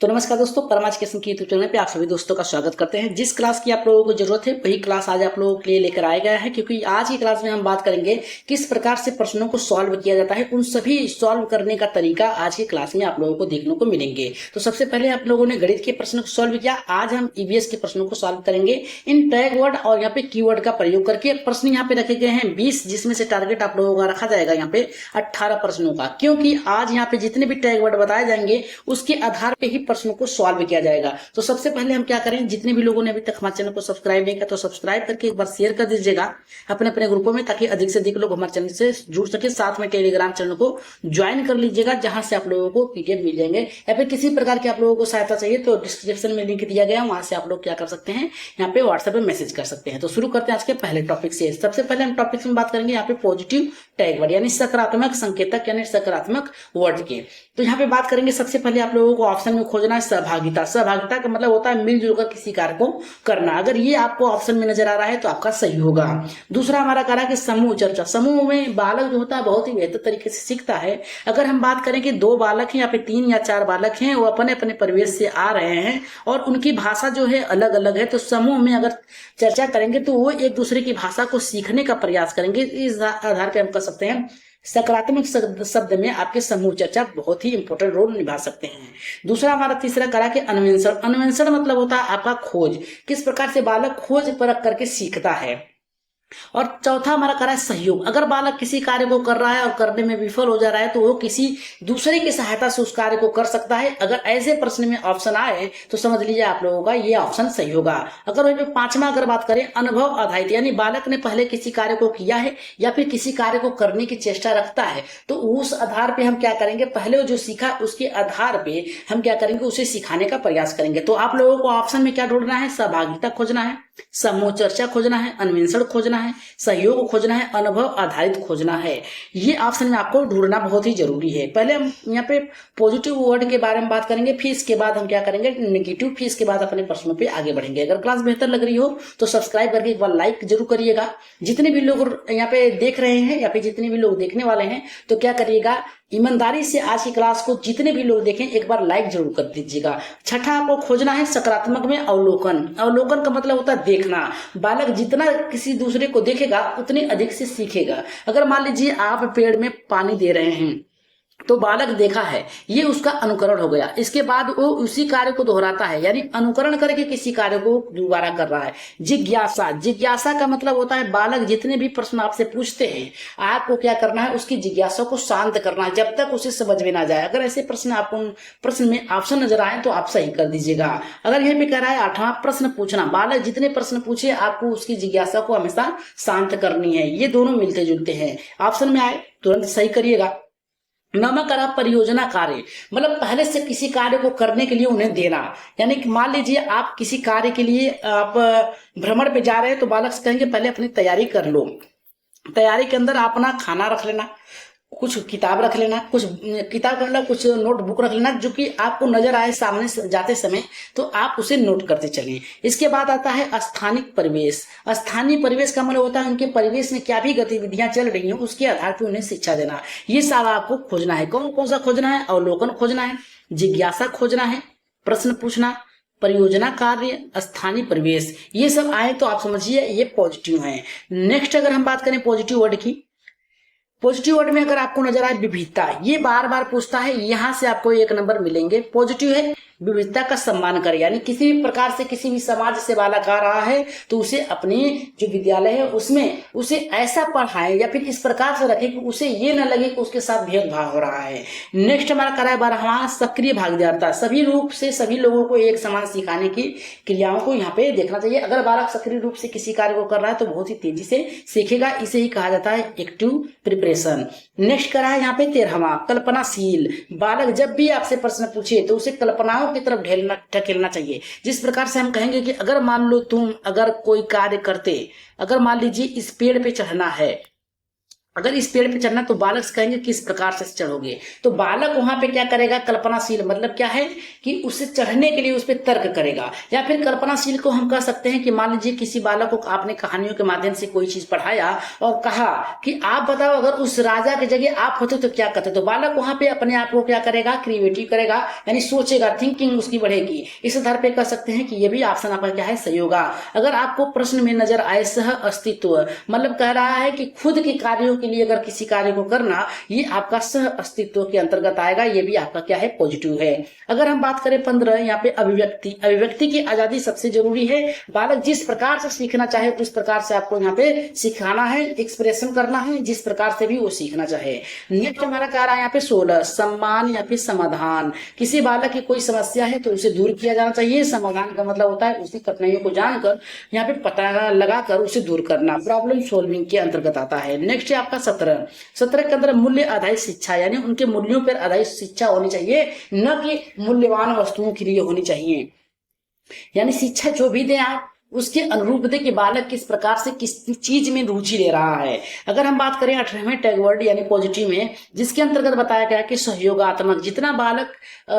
तो नमस्कार दोस्तों, परमा एजुकेशन की यूट्यूब चैनल पे आप सभी दोस्तों का स्वागत करते हैं। जिस क्लास की आप लोगों को जरूरत है वही क्लास आज आप लोगों के लिए लेकर आया गया है, क्योंकि आज की क्लास में हम बात करेंगे किस प्रकार से प्रश्नों को सॉल्व किया जाता है। उन सभी सॉल्व करने का तरीका आज की क्लास में आप लोगों को देखने को मिलेंगे। तो सबसे पहले आप लोगों ने गणित के प्रश्नों को सॉल्व किया, आज हम ईवीएस के प्रश्नों को सॉल्व करेंगे इन टैग वर्ड और यहाँ पे कीवर्ड का प्रयोग करके। प्रश्न यहाँ पे रखे गए हैं 20, जिसमें से टारगेट आप लोगों का रखा जाएगा यहाँ पे 18 प्रश्नों का, क्योंकि आज यहाँ पे जितने भी टैग वर्ड बताए जाएंगे उसके आधार पे ही प्रश्नों को सॉल्व किया जाएगा। तो सबसे पहले हम क्या करें, जितने भी लोगों ने अभी तक हमारे चैनल को सब्सक्राइब नहीं किया तो सब्सक्राइब करके एक बार शेयर कर दीजिएगा अपने अपने ग्रुपों में, ताकि अधिक से अधिक लोग हमारे चैनल से जुड़ सके। साथ में टेलीग्राम चैनल को ज्वाइन कर लीजिएगा, जहां से आप लोगों को पीडीएफ मिल जाएंगे, या फिर किसी प्रकार की आप लोगों को सहायता चाहिए तो डिस्क्रिप्शन में लिंक दिया गया है, वहां से आप लोग क्या कर सकते हैं, यहाँ पे व्हाट्सएप में मैसेज कर सकते हैं। तो शुरू करते हैं आज के पहले टॉपिक से। सबसे पहले हम टॉपिक में बात करेंगे यहाँ पे पॉजिटिव टैग वर्ड यानी सकारात्मक संकेतक यानी सकारात्मक वर्ड के। तो यहाँ पे बात करेंगे सबसे पहले आप लोगों को ऑप्शन में खोजना है सहभागिता। सहभागिता का मतलब होता है मिलजुल कर किसी कार्य को करना। अगर ये आपको ऑप्शन में नजर आ रहा है तो आपका सही होगा। दूसरा हमारा कह रहा है कि समूह चर्चा। समूह में बालक जो होता है बहुत ही बेहतर तरीके से सीखता है। अगर हम बात करें कि 2 बालक हैं या फिर 3 या 4 बालक हैं, वो अपने अपने परिवेश से आ रहे हैं और उनकी भाषा जो है अलग अलग है, तो समूह में अगर चर्चा करेंगे तो वो एक दूसरे की भाषा को सीखने का प्रयास करेंगे। इस आधार पर हम कह सकते हैं सकारात्मक शब्द में आपके समूह चर्चा बहुत ही इंपॉर्टेंट रोल निभा सकते हैं। दूसरा हमारा तीसरा करा कि अन्वेषण। अन्वेषण मतलब होता है आपका खोज, किस प्रकार से बालक खोज परख करके सीखता है। और चौथा हमारा करा है सहयोग। अगर बालक किसी कार्य को कर रहा है और करने में विफल हो जा रहा है तो वो किसी दूसरे की सहायता से उस कार्य को कर सकता है। अगर ऐसे प्रश्न में ऑप्शन आए तो समझ लीजिए आप लोगों का ये ऑप्शन सही होगा। अगर वही पे पांचवा अगर बात करें अनुभव आधारित, यानी बालक ने पहले किसी कार्य को किया है या फिर किसी कार्य को करने की चेष्टा रखता है, तो उस आधार पे हम क्या करेंगे, पहले जो सीखा उसके आधार पे हम क्या करेंगे, उसे सिखाने का प्रयास करेंगे। तो आप लोगों को ऑप्शन में क्या ढूंढना है, सहभागिता खोजना है, समूह चर्चा खोजना है, अन्वेषण खोजना है, सहयोग खोजना है, अनुभव आधारित खोजना है। ये ऑप्शन में आपको ढूंढना बहुत ही जरूरी है। पहले हम यहाँ पे पॉजिटिव वर्ड के बारे में बात करेंगे, फिर इसके बाद हम क्या करेंगे नेगेटिव, फिर इसके बाद अपने प्रश्नों पे आगे बढ़ेंगे। अगर क्लास बेहतर लग रही हो तो सब्सक्राइब करके एक बार लाइक जरूर करिएगा। जितने भी लोग यहाँ पे देख रहे हैं या फिर जितने भी लोग देखने वाले हैं तो क्या करिएगा, ईमानदारी से आज की क्लास को जितने भी लोग देखें एक बार लाइक जरूर कर दीजिएगा। छठा आपको खोजना है सकारात्मक में अवलोकन। अवलोकन का मतलब होता है देखना। बालक जितना किसी दूसरे को देखेगा उतनी अधिक से सीखेगा। अगर मान लीजिए आप पेड़ में पानी दे रहे हैं तो बालक देखा है, ये उसका अनुकरण हो गया। इसके बाद वो उसी कार्य को दोहराता है, यानी अनुकरण करके किसी कार्य को दोबारा कर रहा है। जिज्ञासा। जिज्ञासा का मतलब होता है बालक जितने भी प्रश्न आपसे पूछते हैं आपको क्या करना है, उसकी जिज्ञासा को शांत करना है जब तक उसे समझ में ना जाए। अगर ऐसे प्रश्न आपको प्रश्न में ऑप्शन नजर आए तो आप सही कर दीजिएगा। अगर यहीं पे कह रहा है 8वां प्रश्न पूछना, बालक जितने प्रश्न पूछे आपको उसकी जिज्ञासा को हमेशा शांत करनी है। ये दोनों मिलते जुलते हैं, ऑप्शन में आए तुरंत सही करिएगा। नौवां करा परियोजना कार्य, मतलब पहले से किसी कार्य को करने के लिए उन्हें देना। यानी कि मान लीजिए आप किसी कार्य के लिए आप भ्रमण पे जा रहे हैं तो बालक से कहेंगे पहले अपनी तैयारी कर लो। तैयारी के अंदर अपना खाना रख लेना, कुछ किताब रख लेना, कुछ किताब रख लेना, कुछ नोटबुक रख लेना, जो कि आपको नजर आए सामने जाते समय तो आप उसे नोट करते चलें। इसके बाद आता है स्थानिक परिवेश। स्थानीय परिवेश का मतलब होता है उनके परिवेश में क्या भी गतिविधियां चल रही हैं उसके आधार पर उन्हें शिक्षा देना। ये सब आपको खोजना है। कौन कौन सा खोजना है, अवलोकन खोजना है, जिज्ञासा खोजना है, प्रश्न पूछना, परियोजना कार्य, स्थानीय परिवेश, ये सब आए तो आप समझिए ये पॉजिटिव है। नेक्स्ट अगर हम बात करें पॉजिटिव वर्ड की, पॉजिटिव वर्ड में अगर आपको नजर आए विविधता, ये बार बार पूछता है, यहां से आपको 1 नंबर मिलेंगे। पॉजिटिव है विविधता का सम्मान करे, यानी किसी भी प्रकार से किसी भी समाज से बालक आ रहा है तो उसे अपनी जो विद्यालय है उसमें उसे ऐसा पढ़ाए या फिर इस प्रकार से रखे कि उसे ये न लगे कि उसके साथ भेदभाव हो रहा है। नेक्स्ट हमारा करा है 12वां सक्रिय भागीदारिता। सभी रूप से सभी लोगों को एक समान सिखाने की क्रियाओं को यहाँ पे देखना चाहिए। अगर बालक सक्रिय रूप से किसी कार्य को कर रहा है तो बहुत ही तेजी से सीखेगा, इसे ही कहा जाता है एक्टिव प्रिपरेशन। नेक्स्ट करा है यहाँ पे 13वां कल्पनाशील। बालक जब भी आपसे प्रश्न पूछे तो उसे कल्पनाओं की तरफ ढकेलना चाहिए। जिस प्रकार से हम कहेंगे कि अगर मान लो तुम अगर कोई कार्य करते, अगर मान लीजिए इस पेड़ पे चढ़ना है अगर इस पेड़ पे चढ़ना तो बालक से कहेंगे किस प्रकार से चढ़ोगे, तो बालक वहां पे क्या करेगा, कल्पनाशील, मतलब क्या है कि उसे चढ़ने के लिए उस पर तर्क करेगा। या फिर कल्पनाशील को हम कह सकते हैं कि मान लीजिए किसी बालक को आपने कहानियों के माध्यम से कोई चीज पढ़ाया और कहा कि आप बताओ अगर उस राजा की जगह आप होते तो क्या करते, तो बालक वहां पे अपने आप को क्या करेगा, क्रिएटिव करेगा, यानी सोचेगा, थिंकिंग उसकी बढ़ेगी। इस आधार पे कह सकते हैं कि ये भी ऑप्शन आपका क्या है, सही होगा। अगर आपको प्रश्न में नजर आए सह अस्तित्व, मतलब कह रहा है कि खुद के कार्यों के लिए अगर किसी कार्य को करना, ये आपका सह अस्तित्व के अंतर्गत आएगा, ये भी आपका क्या है, पॉजिटिव है। अगर हम बात करें 15, यहाँ पे अभिव्यक्ति, अभिव्यक्ति की आजादी सबसे जरूरी है। बालक जिस प्रकार से सीखना चाहे उस प्रकार से आपको यहाँ पे सिखाना है, एक्सप्रेशन करना है, जिस प्रकार से भी वो सीखना चाहे। नेक्स्ट हमारा कह रहा है यहाँ पे 16, सम्मान या फिर समाधान। किसी बालक की कोई समस्या है तो उसे दूर किया जाना चाहिए। समाधान का मतलब होता है उसकी कठिनाइयों को जानकर यहाँ पे पता लगाकर उसे दूर करना, प्रॉब्लम सोल्विंग के अंतर्गत आता है। नेक्स्ट है आपका 17, 17 के अंदर मूल्य आधारित शिक्षा, यानी उनके मूल्यों पर आधारित शिक्षा होनी चाहिए, न कि मूल्यवान वस्तुओं के लिए होनी चाहिए। यानी शिक्षा जो भी दें आप उसके अनुरूप दे कि बालक किस प्रकार से किस चीज में रुचि ले रहा है। अगर हम बात करें 18वें टैग वर्ड यानी पॉजिटिव में, जिसके अंतर्गत बताया गया कि सहयोगात्मक, जितना बालक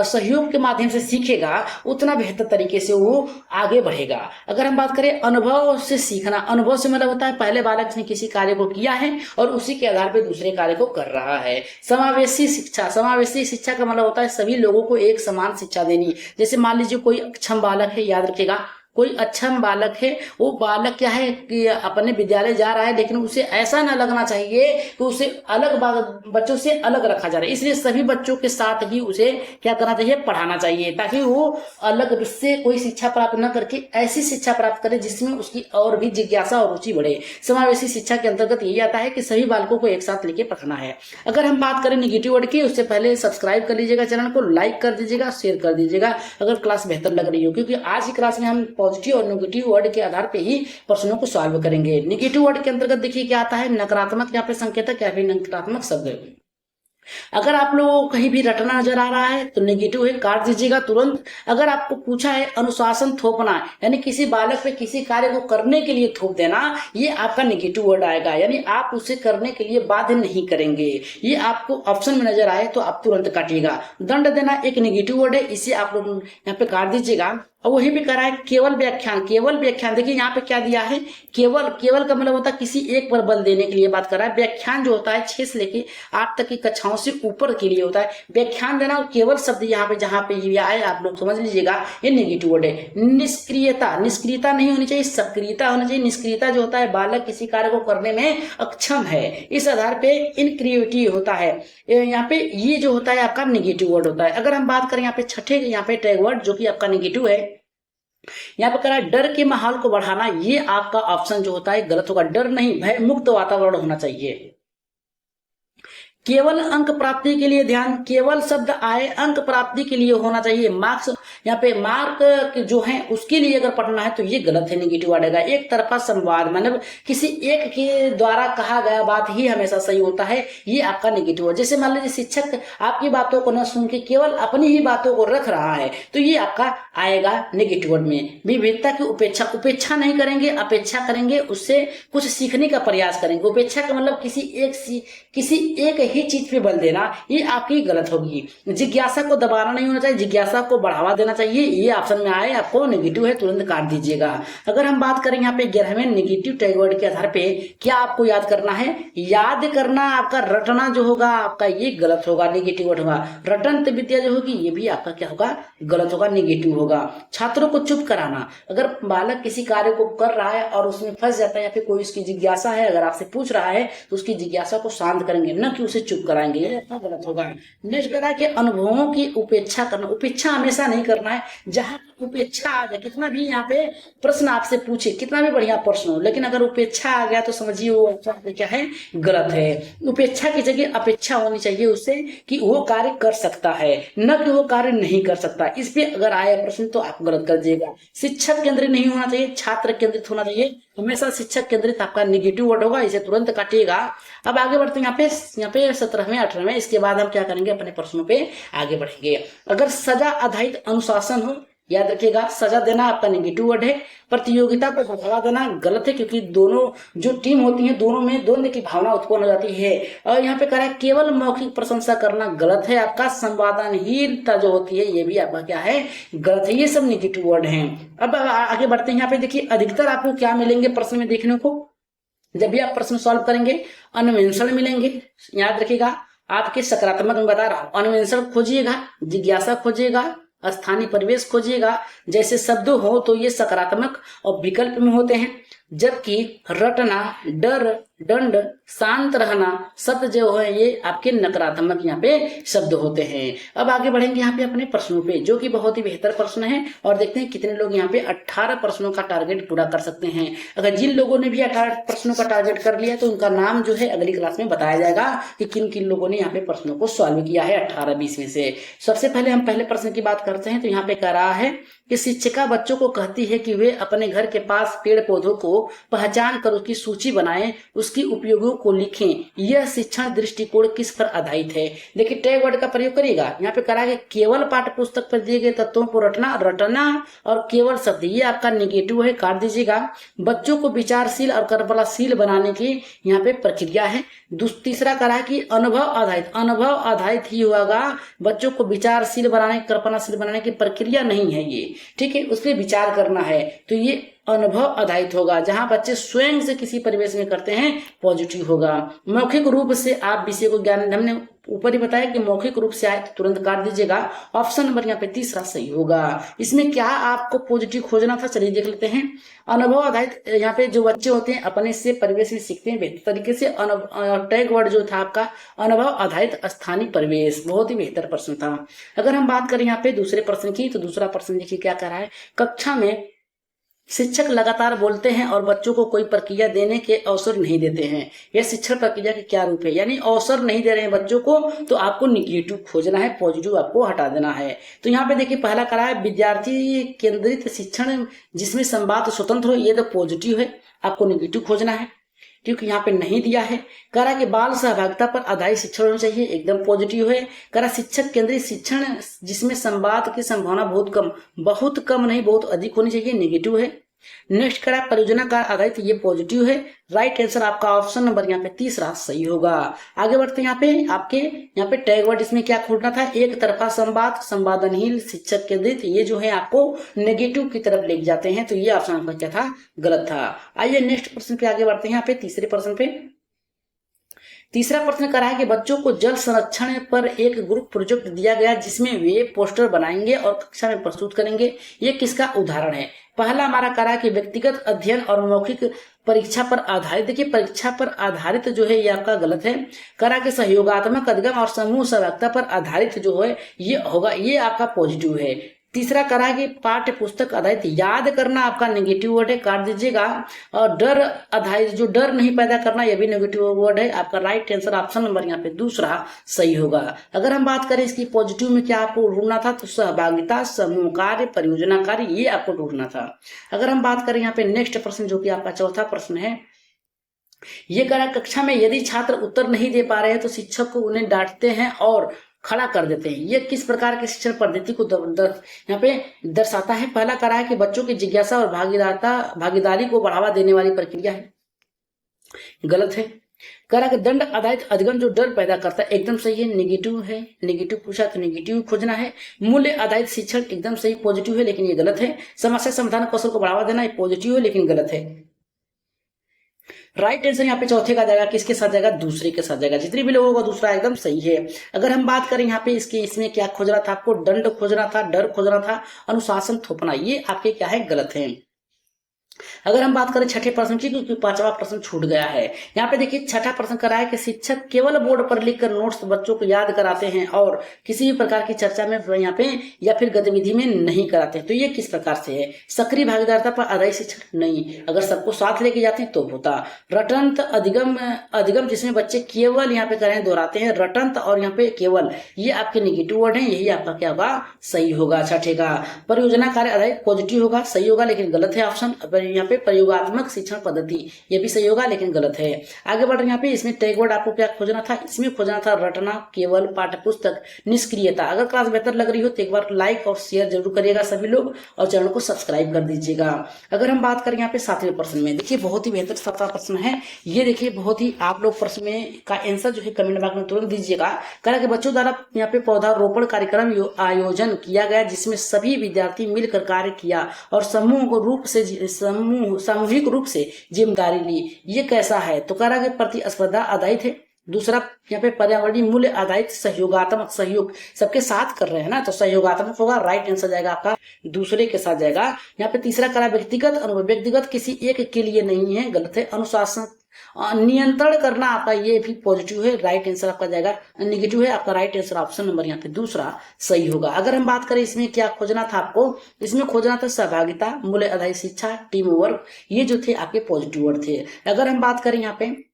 सहयोग के माध्यम से सीखेगा उतना बेहतर तरीके से वो आगे बढ़ेगा। अगर हम बात करें अनुभव से सीखना, अनुभव से मतलब होता है पहले बालक ने किसी कार्य को किया है और उसी के आधार पर दूसरे कार्य को कर रहा है। समावेशी शिक्षा, समावेशी शिक्षा का मतलब होता है सभी लोगों को एक समान शिक्षा देनी। जैसे मान लीजिए कोई अक्षम बालक है, याद रखिएगा कोई अक्षम बालक है, वो बालक क्या है कि अपने विद्यालय जा रहा है, लेकिन उसे ऐसा ना लगना चाहिए कि उसे अलग बच्चों से अलग रखा जा रहा है। इसलिए सभी बच्चों के साथ ही उसे क्या करना चाहिए, पढ़ाना चाहिए, ताकि वो अलग से कोई शिक्षा प्राप्त न करके ऐसी शिक्षा प्राप्त करे जिसमें उसकी और भी जिज्ञासा और रुचि बढ़े। समावेशी शिक्षा के अंतर्गत यही आता है कि सभी बालकों को एक साथ लेके पढ़ाना है। अगर हम बात करें निगेटिव वर्ड की, उससे पहले सब्सक्राइब कर लीजिएगा, चैनल को लाइक कर दीजिएगा, शेयर कर दीजिएगा अगर क्लास बेहतर लग रही हो, क्योंकि आज की क्लास में हम पॉजिटिव और नेगेटिव वर्ड के आधार पे ही प्रश्नों को सॉल्व करेंगे। नेगेटिव वर्ड के अंतर्गत देखिए क्या आता है, नकारात्मक यहाँ पे संकेतक या फिर नकारात्मक शब्द। अगर आप लोगों को कहीं भी रटना नजर आ रहा है तो नेगेटिव है, काट दीजिएगा तुरंत। अगर आपको पूछा है अनुशासन थोपना, यानी किसी बालक पे किसी कार्य को करने के लिए थोप देना, ये आपका नेगेटिव वर्ड आएगा, यानी आप उसे करने के लिए बाध्य नहीं करेंगे। ये आपको ऑप्शन में नजर आए तो आप तुरंत काटिएगा। दंड देना एक नेगेटिव वर्ड है, इसे आप लोग यहाँ पे काट दीजिएगा। और वही भी करा है केवल व्याख्यान, केवल व्याख्यान, देखिए यहाँ पे क्या दिया है, केवल, केवल का मतलब होता है किसी एक पर बल देने के लिए बात कर रहा है। व्याख्यान जो होता है 6 से लेके 8 तक की कक्षाओं से ऊपर के लिए होता है व्याख्यान देना। और केवल शब्द यहाँ पे जहाँ पे ये आए आप लोग समझ लीजिएगा ये नेगेटिव वर्ड है। निष्क्रियता, निष्क्रियता नहीं होनी चाहिए, सक्रियता होनी चाहिए। निष्क्रियता जो होता है बालक किसी कार्य को करने में अक्षम है, इस आधार पे इनक्रिएटिव होता है। यहाँ पे ये जो होता है आपका नेगेटिव वर्ड होता है। अगर हम बात करें यहाँ पे छठे यहाँ पे टैग वर्ड जो कि आपका नेगेटिव है, यहाँ पे करा डर के माहौल को बढ़ाना, ये आपका ऑप्शन जो होता है गलत होगा। डर नहीं, भय मुक्त वातावरण होना चाहिए। केवल अंक प्राप्ति के लिए ध्यान, केवल शब्द आए अंक प्राप्ति के लिए होना चाहिए। मार्क्स यहाँ पे मार्क जो है उसके लिए अगर पढ़ना है तो ये गलत है, नेगेटिव आएगा। एक तरफा संवाद, मतलब किसी एक के द्वारा कहा गया बात ही हमेशा सही होता है, ये आपका नेगेटिव है। जैसे मान लीजिए शिक्षक आपकी बातों को न सुन के केवल अपनी ही बातों को रख रहा है तो ये आपका आएगा नेगेटिव वर्ड में। विविधता की उपेक्षा, उपेक्षा नहीं करेंगे, अपेक्षा करेंगे, उससे कुछ सीखने का प्रयास करेंगे। उपेक्षा का मतलब किसी एक ही चीज पे बल देना, ये आपकी गलत होगी। जिज्ञासा को दबाना नहीं होना चाहिए, जिज्ञासा को बढ़ावा देना चाहिए। ये ऑप्शन में आए आपको नेगेटिव है, तुरंत काट दीजिएगा। अगर हम बात करें यहाँ पे 11वें नेगेटिव टैग वर्ड के आधार पे क्या आपको याद करना है, याद करना आपका रटना जो होगा आपका ये गलत होगा, नेगेटिव वर्ड होगा। रटंत विद्या जो होगी ये भी आपका क्या होगा, गलत होगा, नेगेटिव होगा। छात्रों को चुप कराना, अगर बालक किसी कार्य को कर रहा है और उसमें फंस जाता है या फिर कोई उसकी जिज्ञासा है अगर आपसे पूछ रहा है तो उसकी जिज्ञासा को शांत करेंगे, न कि उसे चुप कराएंगे, ये आपका गलत होगा। नेक्स्ट करा कि अनुभवों की उपेक्षा करना, उपेक्षा हमेशा नहीं करना है। जहां उपेक्षा आ जाए, कितना भी यहाँ पे प्रश्न आपसे पूछे, कितना भी बढ़िया प्रश्न हो, लेकिन अगर उपेक्षा आ गया तो समझिए वो क्या है, गलत है। उपेक्षा की जगह अपेक्षा होनी चाहिए उससे कि वो कार्य कर सकता है, न कि वो कार्य नहीं कर सकता। इस पे अगर आया प्रश्न तो आप गलत कर दिएगा। शिक्षक केंद्रित नहीं होना चाहिए, छात्र केंद्रित होना चाहिए। हमेशा शिक्षक केंद्रित आपका नेगेटिव वर्ड होगा, इसे तुरंत काटिएगा। अब आगे बढ़ते हैं यहाँ पे 17वें 18वें, इसके बाद हम क्या करेंगे, अपने प्रश्नों पे आगे बढ़ेंगे। अगर सजा आधारित अनुशासन हो याद रखिएगा। सजा देना आपका नेगेटिव वर्ड है। प्रतियोगिता को बढ़ावा देना गलत है, क्योंकि दोनों जो टीम होती है दोनों में द्वंद्व की भावना उत्पन्न हो जाती है। और यहाँ पे कह रहा है केवल मौखिक प्रशंसा करना गलत है आपका। संवादनहीनता जो होती है ये भी आपका क्या है, गलत है। ये सब नेगेटिव वर्ड है। अब आगे बढ़ते हैं। यहाँ पे देखिए अधिकतर आपको क्या मिलेंगे प्रश्न में देखने को, जब भी आप प्रश्न सॉल्व करेंगे, अन्वेषण मिलेंगे। याद रखिएगा आपके सकारात्मक में बता रहा हूं, अन्वेषण खोजिएगा, जिज्ञासा खोजिएगा, स्थानीय परिवेश खोजिएगा। जैसे शब्द हो तो ये सकारात्मक और विकल्प में होते हैं, जबकि रटना, डर, दंड, शांत रहना, सत्य जो है ये आपके नकारात्मक यहाँ पे शब्द होते हैं। अब आगे बढ़ेंगे यहाँ पे अपने प्रश्नों पे, जो कि बहुत ही बेहतर प्रश्न है। और देखते हैं कितने लोग यहाँ पे 18 प्रश्नों का टारगेट पूरा कर सकते हैं। अगर जिन लोगों ने भी 18 प्रश्नों का टारगेट कर लिया तो उनका नाम जो है अगली क्लास में बताया जाएगा कि किन किन लोगों ने यहाँ पे प्रश्नों को सॉल्व किया है 18-20 में से। सबसे पहले हम पहले प्रश्न की बात करते हैं। तो यहाँ पे कह रहा है कि शिक्षिका बच्चों को कहती है कि वे अपने घर के पास पेड़ पौधों को पहचान कर उसकी सूची बनाएं, उसकी उपयोगों को लिखें। यह शिक्षण दृष्टिकोण किस पर आधारित है? देखिए टैग वर्ड का प्रयोग करिएगा। यहाँ पे करा है केवल पाठ्य पुस्तक पर दिए गए तत्वों को रटना और केवल शब्द, ये आपका नेगेटिव है, काट दीजिएगा। बच्चों को विचारशील और कल्पनाशील बनाने की यहाँ पे प्रक्रिया है। तीसरा करा है कि अनुभव आधारित ही होगा। बच्चों को विचारशील बनाने, कल्पनाशील बनाने की प्रक्रिया नहीं है ये, ठीक है, उस पर विचार करना है। तो ये अनुभव आधारित होगा। जहां बच्चे स्वयं से किसी परिवेश में करते हैं पॉजिटिव होगा। मौखिक रूप से आप विषय को ज्ञान, हमने ऊपर ही बताया कि मौखिक रूप से आए तो तुरंत काट दीजिएगा। ऑप्शन नंबर यहाँ पे तीसरा सही होगा। इसमें क्या आपको पॉजिटिव खोजना था, चलिए देख लेते हैं। अनुभव आधारित, यहाँ पे जो बच्चे होते हैं अपने से परिवेश में सीखते हैं बेहतर तरीके से। टैग वर्ड जो था आपका अनुभव आधारित स्थानीय परिवेश, बहुत ही बेहतर प्रश्न था। अगर हम बात करें यहाँ पे दूसरे प्रश्न की, तो दूसरा प्रश्न देखिए क्या कह रहा है। कक्षा में शिक्षक लगातार बोलते हैं और बच्चों को कोई प्रक्रिया देने के अवसर नहीं देते हैं। यह शिक्षण प्रक्रिया के क्या रूप है? यानी अवसर नहीं दे रहे हैं बच्चों को, तो आपको निगेटिव खोजना है, पॉजिटिव आपको हटा देना है। तो यहाँ पे देखिए पहला करा है विद्यार्थी केंद्रित शिक्षण जिसमें संवाद स्वतंत्र हो, ये तो पॉजिटिव है, आपको निगेटिव खोजना है क्योंकि यहाँ पे नहीं दिया है। करा कि बाल सहभागिता पर आधारित शिक्षण होना चाहिए, एकदम पॉजिटिव है। करा शिक्षक केंद्रित शिक्षण जिसमें संवाद की संभावना बहुत कम नहीं बहुत अधिक होनी चाहिए, नेगेटिव है। नेक्स्ट करा परियोजना का आधारित, ये पॉजिटिव है। राइट आंसर आपका ऑप्शन नंबर यहाँ पे तीसरा सही होगा। आगे बढ़ते हैं। यहाँ पे आपके यहाँ पे टैग वर्ड इसमें क्या खोजना था, एक तरफा संवाद, संवादनहीन, शिक्षक केंद्रित, ये जो है आपको नेगेटिव की तरफ ले जाते हैं। तो ये ऑप्शन आपका क्या था, गलत था। आइए नेक्स्ट प्रश्न पे आगे बढ़ते हैं। यहाँ पे तीसरे प्रश्न पे तीसरा प्रश्न करा है कि बच्चों को जल संरक्षण पर एक ग्रुप प्रोजेक्ट दिया गया जिसमें वे पोस्टर बनाएंगे और कक्षा में प्रस्तुत करेंगे। ये किसका उदाहरण है? पहला हमारा करा है कि व्यक्तिगत अध्ययन और मौखिक परीक्षा पर आधारित। देखिए परीक्षा पर आधारित जो है ये आपका गलत है। करा के सहयोगात्मक अधिगम और समूह सहभागिता पर आधारित जो है ये होगा, ये आपका पॉजिटिव है। तीसरा करा कि पाठ्य पुस्तक आधारित, याद करना आपका नेगेटिव वर्ड है, काट दीजिएगा। और डर आधारित, जो डर नहीं पैदा करना, यह भी नेगेटिव वर्ड है। आपका राइट आंसर ऑप्शन नंबर यहाँ पे दूसरा सही होगा। अगर हम बात करें इसकी पॉजिटिव में क्या आपको ढूंढना था, तो सहभागिता, समूह कार्य, परियोजना कार्य, ये आपको ढूंढना था। अगर हम बात करें यहाँ पे नेक्स्ट प्रश्न जो कि आपका चौथा प्रश्न है, ये करा कक्षा में यदि छात्र उत्तर नहीं दे पा रहे हैं तो शिक्षक को उन्हें डांटते हैं और खड़ा कर देते हैं। ये किस प्रकार की शिक्षण पद्धति को यहाँ पे दर्शाता है? पहला करा है कि बच्चों की जिज्ञासा और भागीदारी को बढ़ावा देने वाली प्रक्रिया है, गलत है। करा कि दंड आधारित अधिगम जो डर पैदा करता है, एकदम सही है, नेगेटिव है। नेगेटिव पूछा तो नेगेटिव खोजना है। मूल्य आधारित शिक्षण एकदम सही, पॉजिटिव है, लेकिन ये गलत है। समस्या समाधान कौशल को बढ़ावा देना, ये पॉजिटिव है लेकिन गलत है। राइट आंसर यहाँ पे चौथे का जाएगा, किसके साथ जाएगा, दूसरे के साथ जाएगा। जितने भी लोगों का दूसरा एकदम सही है। अगर हम बात करें यहाँ पे इसमें क्या खोजना था आपको, दंड खोजना था, डर खोजना था, अनुशासन थोपना, ये आपके क्या है, गलत है। अगर हम बात करें छठे प्रश्न की, क्योंकि पांचवा प्रश्न छूट गया है। यहाँ पे देखिए छठा प्रश्न करा है कि शिक्षक केवल बोर्ड पर लिखकर नोट्स बच्चों को याद कराते हैं और किसी भी प्रकार की चर्चा में यहाँ पे या फिर गतिविधि में नहीं कराते हैं। तो ये किस प्रकार से है? सक्रिय भागीदारिता पर आधारित शिक्षण नहीं, अगर सबको साथ लेके जाते हैं तो होता। रटंत अधिगम जिसमें बच्चे केवल यहाँ पे करें दोहराते हैं, रटंत और यहाँ पे केवल, ये आपके नेगेटिव वर्ड है, यही आपका क्या होगा, सही होगा छठे का। परियोजना कार्य आधारित पॉजिटिव होगा, सही होगा, लेकिन गलत है ऑप्शन। यहाँ पे प्रयोगात्मक शिक्षण पद्धति, ये भी सही होगा लेकिन गलत है। आगे बढ़ रहे हैं यहाँ पे, इसमें टैग वर्ड आपको क्या खोजना था, इसमें खोजना था रटना, केवल, पाठ्यपुस्तक, निष्क्रियता। अगर क्लास बेहतर लग रही हो तो एक बार लाइक और शेयर जरूर करिएगा सभी लोग, और चैनल को सब्सक्राइब कर दीजिएगा। अगर हम बात करें यहाँ पे 7वें प्रश्न में, देखिए बहुत ही बेहतर 7वां प्रश्न है ये। देखिए बहुत ही आप लोग प्रश्न में का आंसर जो है कमेंट बॉक्स में तुरंत दीजिएगा। कहा कि बच्चों द्वारा यहाँ पे पौधारोपण कार्यक्रम आयोजन किया गया जिसमें सभी विद्यार्थी मिलकर कार्य किया और सामूहिक रूप से जिम्मेदारी ली, ये कैसा है? तो कह रहा कि प्रतिस्पर्धा आधारित है। दूसरा यहाँ पे पर्यावरणीय मूल्य आधारित सहयोगात्मक, सहयोग सबके साथ कर रहे हैं ना, तो सहयोगात्मक होगा, राइट आंसर जाएगा आपका दूसरे के साथ जाएगा। यहाँ पे तीसरा करा व्यक्तिगत अनुभव, व्यक्तिगत किसी एक के लिए नहीं है, गलत है। अनुशासन, नियंत्रण करना आपका ये भी पॉजिटिव है, राइट आंसर आपका जाएगा नेगेटिव है। आपका राइट आंसर ऑप्शन नंबर यहाँ पे दूसरा सही होगा। अगर हम बात करें इसमें क्या खोजना था आपको, इसमें खोजना था सहभागिता, मूल्य आधारित शिक्षा, टीम वर्क, ये जो थे आपके पॉजिटिव वर्ड थे। अगर हम बात करें यहाँ पे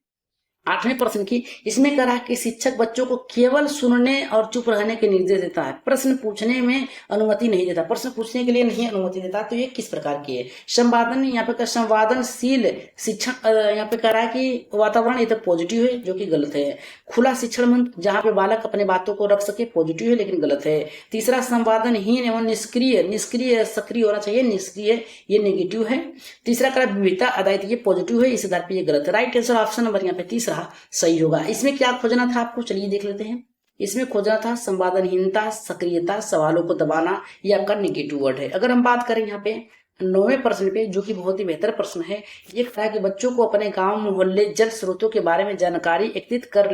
8वें प्रश्न की, इसमें कहा कि शिक्षक बच्चों को केवल सुनने और चुप रहने के निर्देश देता है, प्रश्न पूछने में अनुमति नहीं देता, प्रश्न पूछने के लिए नहीं अनुमति देता, तो ये किस प्रकार की है? संवादन, यहाँ पे संवादनशील शिक्षण, यहाँ पे कह रहा है कि वातावरण, ये तो पॉजिटिव है जो कि गलत है। खुला शिक्षण मंच, जहाँ पे बालक अपने बातों को रख सके, पॉजिटिव है लेकिन गलत है। तीसरा संवादनहीन एवं निष्क्रिय, निष्क्रिय सक्रिय होना चाहिए, निष्क्रिय ये नेगेटिव है। तीसरा कहा विविधता आधारित, ये पॉजिटिव है, इस आधार पर ये गलत है। राइट आंसर ऑप्शन नंबर यहाँ पे तीसरा सही होगा। इसमें क्या खोजना था आपको, चलिए देख लेते हैं। इसमें खोजना था संवादनहीनता, सक्रियता, सवालों को दबाना, ये आपका नेगेटिव वर्ड है। अगर हम बात करें यहाँ पे 9वें प्रश्न पे, जो कि बहुत ही बेहतर प्रश्न है, ये कहा कि बच्चों को अपने गांव, मोहल्ले, जल स्रोतों के बारे में जानकारी एकत्रित कर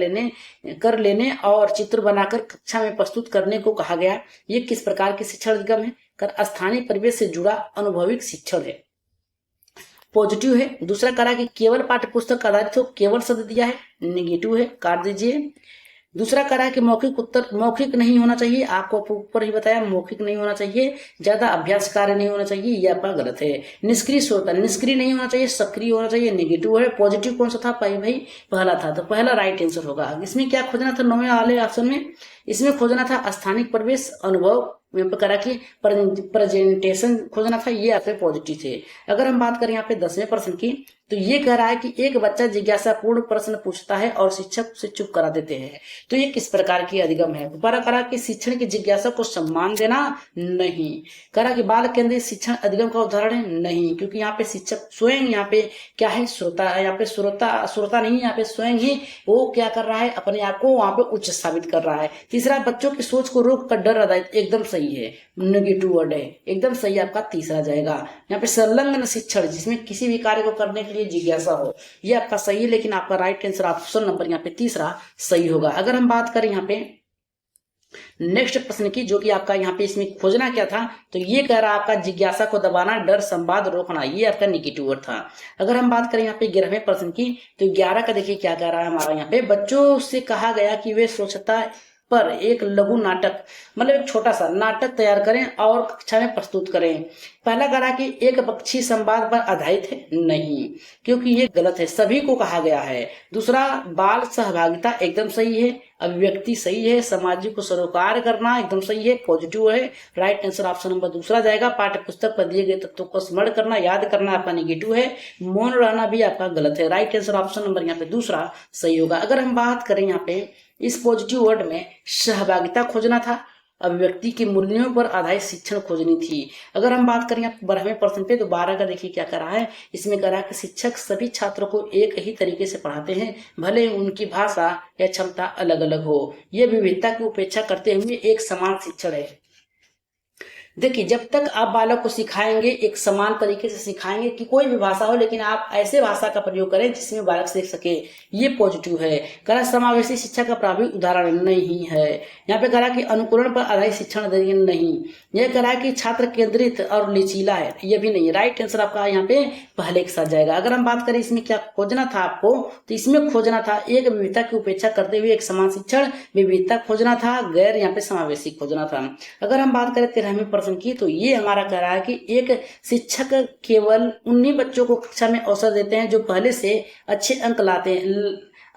लेने और चित्र बनाकर कक्षा में प्रस्तुत करने को कहा गया। ये किस प्रकार के शिक्षण अधिगम है? स्थानीय परिवेश से जुड़ा अनुभविक शिक्षण है, पॉजिटिव है। दूसरा करा कि केवल पाठ्यपुस्तक आधारित हो, केवल शब्द दिया है, नेगेटिव है, काट दीजिए। दूसरा करा कि मौखिक उत्तर, मौखिक नहीं होना चाहिए, आपको ऊपर ही बताया मौखिक नहीं होना चाहिए, ज्यादा अभ्यास कार्य नहीं होना चाहिए, ये आपका गलत है। निष्क्रिय श्रोता, निष्क्रिय नहीं होना चाहिए, सक्रिय होना चाहिए, नेगेटिव है। पॉजिटिव कौन सा था भाई? पहला था, तो पहला राइट आंसर होगा। इसमें क्या खोजना था 9वें वाले ऑप्शन में? इसमें खोजना था स्थानिक परिवेश, अनुभव, करा कि प्रेजेंटेशन खोजना था, ये आपके पॉजिटिव थे। अगर हम बात करें यहाँ पे 10वें प्रश्न की, तो ये कह रहा है कि एक बच्चा जिज्ञासापूर्ण प्रश्न पूछता है और शिक्षक उसे चुप करा देते हैं, तो ये किस प्रकार की अधिगम है? दोबारा करा कि शिक्षण की जिज्ञासा को सम्मान देना, नहीं। करा कि बाल केंद्रित शिक्षण अधिगम का उदाहरण है, नहीं, क्योंकि यहाँ पे शिक्षक स्वयं यहाँ पे क्या है, श्रोता, यहाँ पे श्रोता नहीं, यहाँ पे स्वयं ही वो क्या कर रहा है, अपने आप को वहां पे उच्च साबित कर रहा है। तीसरा बच्चों की सोच को रोक कर डर आधारित, एकदम सही है, नेगेटिव वर्ड है, एकदम सही आपका तीसरा जाएगा। यहाँ पे संलग्न शिक्षण, जिसमें किसी भी कार्य को करने के लिए जिज्ञासा हो, ये आपका सही है, लेकिन आपका राइट आंसर ऑप्शन नंबर यहाँ पे तीसरा सही होगा। अगर हम बात करें यहाँ पे नेक्स्ट प्रश्न की, जो कि आपका यहाँ पे इसमें खोजना क्या था, तो ये कह रहा है आपका जिज्ञासा को दबाना, डर, संवाद रोकना, ये आपका नेगेटिव वर्ड था। अगर हम बात करें यहाँ पे 11वें प्रश्न की, तो 11 का देखिए क्या कह रहा है हमारा यहाँ पे, बच्चों से कहा गया कि वे स्वच्छता पर एक लघु नाटक, मतलब एक छोटा सा नाटक तैयार करें और कक्षा में प्रस्तुत करें। पहला कहा कि एक पक्षी संवाद पर आधारित है, नहीं, क्योंकि ये गलत है, सभी को कहा गया है। दूसरा बाल सहभागिता एकदम सही है, अभिव्यक्ति सही है, समाज को सरोकार करना एकदम सही है, पॉजिटिव है, राइट आंसर ऑप्शन नंबर दूसरा जाएगा। पाठ्य पुस्तक पर दिए गए तत्वों को स्मरण करना, याद करना आपका नेगेटिव है। मौन रहना भी आपका गलत है, राइट आंसर ऑप्शन नंबर यहाँ पे दूसरा सही होगा। अगर हम बात करें यहाँ पे इस पॉजिटिव वर्ड में सहभागिता खोजना था, अभिव्यक्ति के मूल्यों पर आधारित शिक्षण खोजनी थी। अगर हम बात करें 12वें प्रश्न पे, तो 12 का देखिए क्या कर रहा है, इसमें कह रहा है कि शिक्षक सभी छात्रों को एक ही तरीके से पढ़ाते हैं, भले उनकी भाषा या क्षमता अलग अलग हो, यह विविधता की उपेक्षा करते हुए एक समान शिक्षण है। देखिए जब तक आप बालक को सिखाएंगे, एक समान तरीके से सिखाएंगे कि कोई भी भाषा हो, लेकिन आप ऐसे भाषा का प्रयोग करें जिसमें बालक सीख सके, ये पॉजिटिव है। करा समावेशी शिक्षा का प्रारूपिक उदाहरण नहीं है। यहाँ पे करा कि अनुकूलन पर आधारित शिक्षण नहीं, यह करा कि छात्र केंद्रित और लचीला है, ये भी नहीं। राइट आंसर आपका यहाँ पे पहले के साथ जाएगा। अगर हम बात करें इसमें क्या खोजना था आपको, तो इसमें खोजना था एक विविधता की उपेक्षा करते हुए एक समान शिक्षण, विविधता खोजना था, गैर यहाँ पे समावेशी खोजना था। अगर हम बात करें 13वें प्रश्न की, तो ये हमारा कह रहा है कि एक शिक्षक केवल उन्हीं बच्चों को कक्षा में अवसर देते हैं जो पहले से अच्छे अंक लाते हैं,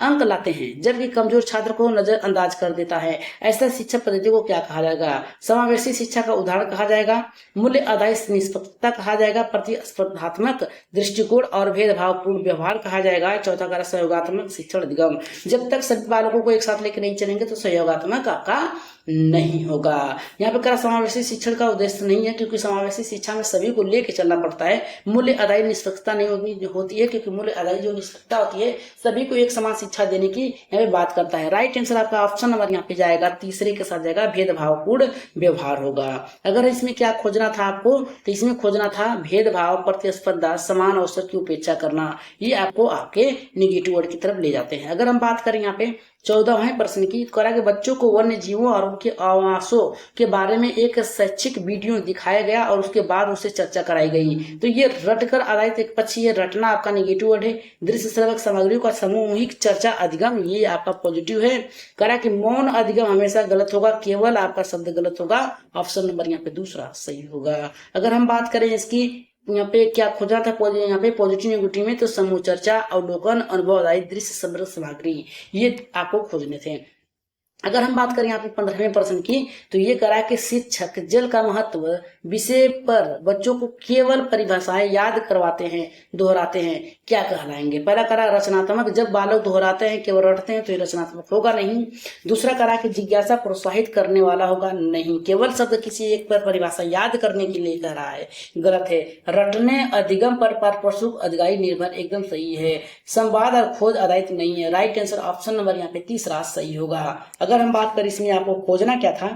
अंक लाते हैं, जबकि कमजोर छात्र को नजरअंदाज कर देता है। ऐसा शिक्षा पद्धति को क्या कहा जाएगा? समावेशी शिक्षा का उदाहरण कहा जाएगा, मूल्य आधारित निष्पक्षता कहा जाएगा, प्रतिस्पर्धात्मक दृष्टिकोण और भेदभावपूर्ण व्यवहार कहा जाएगा। चौथा करा सहयोगात्मक शिक्षण अधिगम। जब तक सभी बालकों को एक साथ लेकर नहीं चलेंगे तो सहयोगात्मक आपका नहीं होगा। यहाँ पे करा समावेशी शिक्षण का उद्देश्य नहीं है, क्योंकि समावेशी शिक्षा में सभी को लेके चलना पड़ता है। मूल्य आधारित निष्पक्षता नहीं होती है, क्योंकि मूल्य आधारित जो निष्पक्षता होती है सभी को एक समान शिक्षा देने की यहाँ पे बात करता है। राइट आंसर आपका ऑप्शन नंबर यहाँ पे जाएगा, तीसरे के साथ जाएगा, भेदभावपूर्ण व्यवहार होगा। अगर इसमें क्या खोजना था आपको, तो इसमें खोजना था भेदभाव, प्रतिस्पर्धा, समान अवसर की उपेक्षा करना। ये आपको आपके निगेटिव वर्ड की तरफ ले जाते हैं। अगर हम बात करें यहाँ पे 14वें प्रश्न की, करा के बच्चों को वन्य जीवों और उनके आवासों के बारे में एक शैक्षिक वीडियो दिखाया गया और उसके बाद उससे चर्चा कराई गई। तो ये रटकर आधारित एक पक्षी, ये रटना आपका नेगेटिव वर्ड है। दृश्य श्रवक सामग्रियों का सामूहिक चर्चा अधिगम, ये आपका पॉजिटिव है। करा कि मौन अधिगम हमेशा गलत होगा, केवल आपका शब्द गलत होगा। ऑप्शन नंबर यहाँ पे दूसरा सही होगा। अगर हम बात करें इसकी यहाँ पे क्या खोजा था, यहाँ पे पॉजिटिव नेगेटिव में, तो समूह चर्चा, अवलोकन, अनुभव आधारित दृश्य समृद्ध सामग्री, ये आपको खोजने थे। अगर हम बात करें यहाँ पे 15वें प्रश्न की, तो ये करा कि शिक्षक जल का महत्व विषय पर बच्चों को केवल परिभाषाएं याद करवाते हैं, दोहराते हैं, क्या कहलाएंगे? पहला करा रचनात्मक, जब बालक दोहराते हैं, केवल रटते हैं, तो ये रचनात्मक होगा नहीं। दूसरा करा कि जिज्ञासा प्रोत्साहित करने वाला होगा नहीं, केवल शब्द किसी एक पर परिभाषा याद करने के लिए कह रहा है, गलत है। रटने अधिगम पर परपशु अधिकारी निर्भर, एकदम सही है। संवाद और खोज आधारित नहीं है। राइट आंसर ऑप्शन नंबर यहाँ पे तीसरा सही होगा। अगर हम बात करें इसमें आपको खोजना क्या था,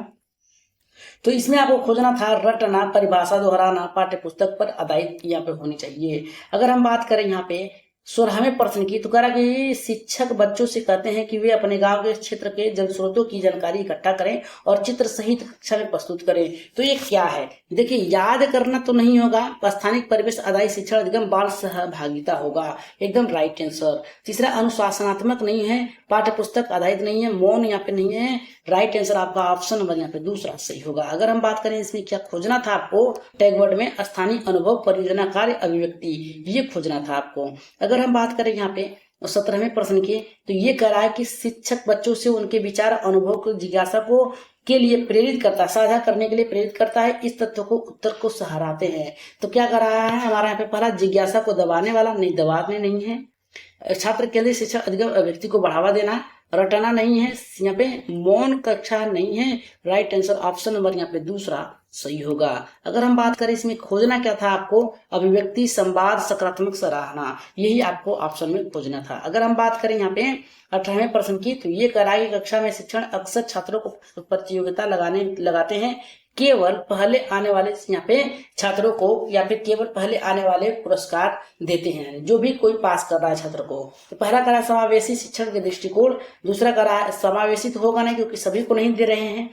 तो इसमें आपको खोजना था रटना, परिभाषा दोहराना, पाठ्य पुस्तक पर आधारित यहाँ पे होनी चाहिए। अगर हम बात करें यहाँ पे 16वें प्रश्न की, तो कह रहा कि शिक्षक बच्चों से कहते हैं कि वे अपने गांव के क्षेत्र के जल स्रोतों की जानकारी इकट्ठा करें और चित्र सहित कक्षा में प्रस्तुत करें। तो ये क्या है? देखिए, याद करना तो नहीं होगा, स्थानिक परिवेश आधारित शिक्षण अधिगम, बाल सहभागिता होगा, एकदम राइट आंसर। तीसरा अनुशासनात्मक नहीं है, पाठ्य पुस्तक आधारित नहीं है, मौन यहाँ पे नहीं है। राइट आंसर आपका ऑप्शन नंबर यहाँ पे दूसरा सही होगा। अगर हम बात करें इसमें क्या खोजना था आपको, टैग वर्ड में स्थानीय अनुभव, परियोजना, कार्य, अभिव्यक्ति, ये खोजना था आपको। अगर हम बात करें यहाँ पे 17वें प्रश्न की, तो ये कह रहा है कि शिक्षक बच्चों से उनके विचार, अनुभव को, जिज्ञासा को के लिए प्रेरित करता है, साझा करने के लिए प्रेरित करता है, इस तथ्य को उत्तर को सराहते हैं। तो क्या कर रहा है हमारा यहाँ पे, पहला जिज्ञासा को दबाने वाला नहीं, दबाने नहीं है। छात्र केंद्रित शिक्षा अधिगम, व्यक्ति को बढ़ावा देना, रटना नहीं है, यहाँ पे मौन कक्षा नहीं है। राइट आंसर ऑप्शन नंबर यहाँ पे दूसरा सही होगा। अगर हम बात करें इसमें खोजना क्या था आपको, अभिव्यक्ति, संवाद, सकारात्मक सराहना, यही आपको ऑप्शन में खोजना था। अगर हम बात करें यहाँ पे 18वें प्रश्न की, तो ये कराई कक्षा में शिक्षण अक्सर छात्रों को प्रतियोगिता लगाते हैं, केवल पहले आने वाले यहाँ पे छात्रों को, या फिर केवल पहले आने वाले पुरस्कार देते हैं, जो भी कोई पास कर रहा है छात्र को। तो पहला करा समावेशी शिक्षण के दृष्टिकोण, दूसरा करा समावेशी तो होगा नहीं, क्योंकि सभी को नहीं दे रहे हैं।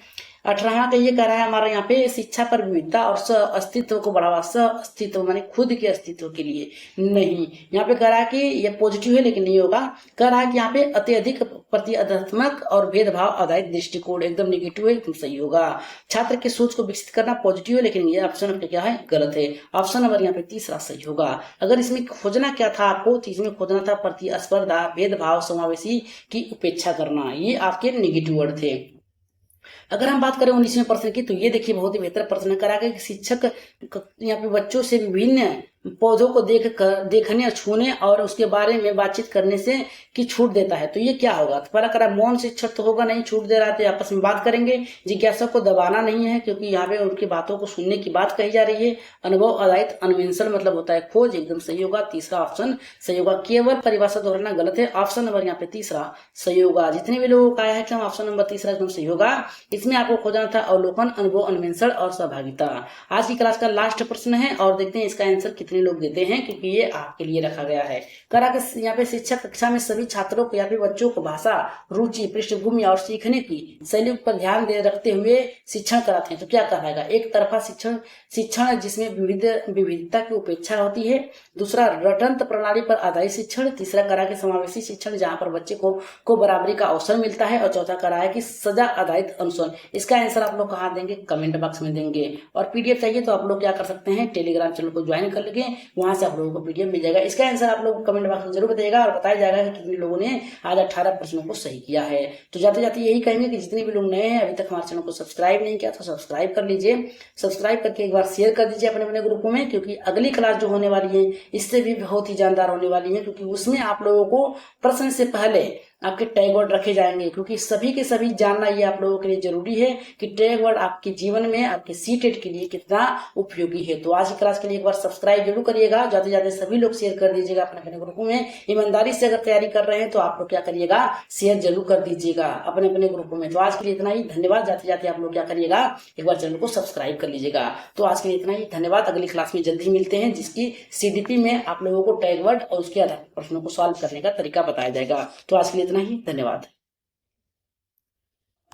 18वां का ये कह रहा है हमारा यहाँ पे शिक्षा पर विविधता और सह अस्तित्व को बढ़ावा, सह अस्तित्व माने खुद के अस्तित्व के लिए नहीं। यहाँ पे कह रहा है कि ये पॉजिटिव है लेकिन नहीं होगा। कह रहा है कि यहाँ पे अत्यधिक प्रतिस्पर्धात्मक और भेदभाव आधारित दृष्टिकोण, एकदम नेगेटिव है, एकदम सही होगा। छात्र की सोच को विकसित करना पॉजिटिव है, लेकिन ये ऑप्शन पे क्या है, गलत है। ऑप्शन नंबर यहाँ पे तीसरा सही होगा। अगर इसमें खोजना क्या था आपको, तो इसमें खोजना था प्रतिस्पर्धा, भेदभाव, समावेशी की उपेक्षा करना, ये आपके नेगेटिव वर्ड थे। अगर हम बात करें 19वें प्रश्न की, तो ये देखिए बहुत ही बेहतर प्रश्न करा कि शिक्षक यहाँ पे बच्चों से विभिन्न पौधों को देखने, छूने और उसके बारे में बातचीत करने से की छूट देता है। तो ये क्या होगा? तो पहला करा मौन शिक्षक तो होगा नहीं, छूट दे रहा है, आपस में बात करेंगे। जिज्ञासा को दबाना नहीं है, क्योंकि यहाँ पे उनकी बातों को सुनने की बात कही जा रही है। अनुभव आधारित अन्वेषण मतलब होता है खोज, एकदम सही होगा, तीसरा ऑप्शन सही होगा। केवल परिभाषा दोहराना गलत है, ऑप्शन नंबर यहाँ पे तीसरा सही होगा। जितने भी लोगों का आया है कि ऑप्शन नंबर तीसरा एकदम सही होगा। इसमें आपको खोजना था अवलोकन, अनुभव, अन्वेषण और सहभागिता। आज की क्लास का लास्ट प्रश्न है और देखते हैं इसका आंसर कितने लोग देते हैं, क्योंकि ये आपके लिए रखा गया है। करा कि यहाँ पे शिक्षक कक्षा में सभी छात्रों को या फिर बच्चों को भाषा, रुचि, पृष्ठभूमि और सीखने की शैली पर ध्यान दे रखते हुए शिक्षण कराते हैं। तो क्या कहलाएगा? एक तरफा शिक्षण जिसमें विविधता की उपेक्षा होती है। दूसरा रटंत प्रणाली पर आधारित शिक्षण। तीसरा करा के समावेशी शिक्षण, जहाँ पर बच्चे को बराबरी का अवसर मिलता है। और चौथा करा है कि सजा आधारित अनुसरण। इसका आंसर आप लोग कहाँ देंगे? कमेंट बॉक्स में देंगे। और पीडीएफ चाहिए तो आप लोग क्या कर सकते हैं, टेलीग्राम चैनल को ज्वाइन कर लेंगे। करके वहां से आप लोगों को पीडीएफ मिल जाएगा। इसका आंसर आप लोग कमेंट बॉक्स में जरूर बताइएगा और बताया जाएगा कि कितने लोगों ने आज 18 प्रश्नों को सही किया है। तो जाते जाते यही कहेंगे कि जितने भी लोग नए हैं अभी तक हमारे चैनल को सब्सक्राइब नहीं किया तो सब्सक्राइब कर लीजिए। सब्सक्राइब करके एक बार शेयर कर दीजिए अपने अपने ग्रुपों में, क्योंकि अगली क्लास जो होने वाली है इससे भी बहुत ही जानदार होने वाली है, क्योंकि उसमें आप लोगों को प्रश्न से पहले आपके टैग वर्ड रखे जाएंगे, क्योंकि सभी के सभी जानना ये आप लोगों के लिए जरूरी है कि टैग वर्ड आपके जीवन में आपके सीटेट के लिए कितना उपयोगी है। तो आज की क्लास के लिए एक बार सब्सक्राइब जरूर करिएगा, जाते जाते सभी लोग शेयर कर दीजिएगा अपने अपने ग्रुपों में। ईमानदारी से अगर तैयारी कर रहे हैं तो आप लोग क्या करिएगा, शेयर जरूर कर दीजिएगा अपने अपने ग्रुपों में। तो आज के लिए इतना ही, धन्यवाद। जाते जाते आप लोग क्या करिएगा, एक बार चैनल को सब्सक्राइब कर लीजिएगा। तो आज के लिए इतना ही, धन्यवाद। अगली क्लास में जल्दी ही मिलते हैं, जिसकी सीडीपी में आप लोगों को टैग वर्ड और उसके आधार प्रश्नों को सॉल्व करने का तरीका बताया जाएगा। तो आज के लिए इतना ही, धन्यवाद।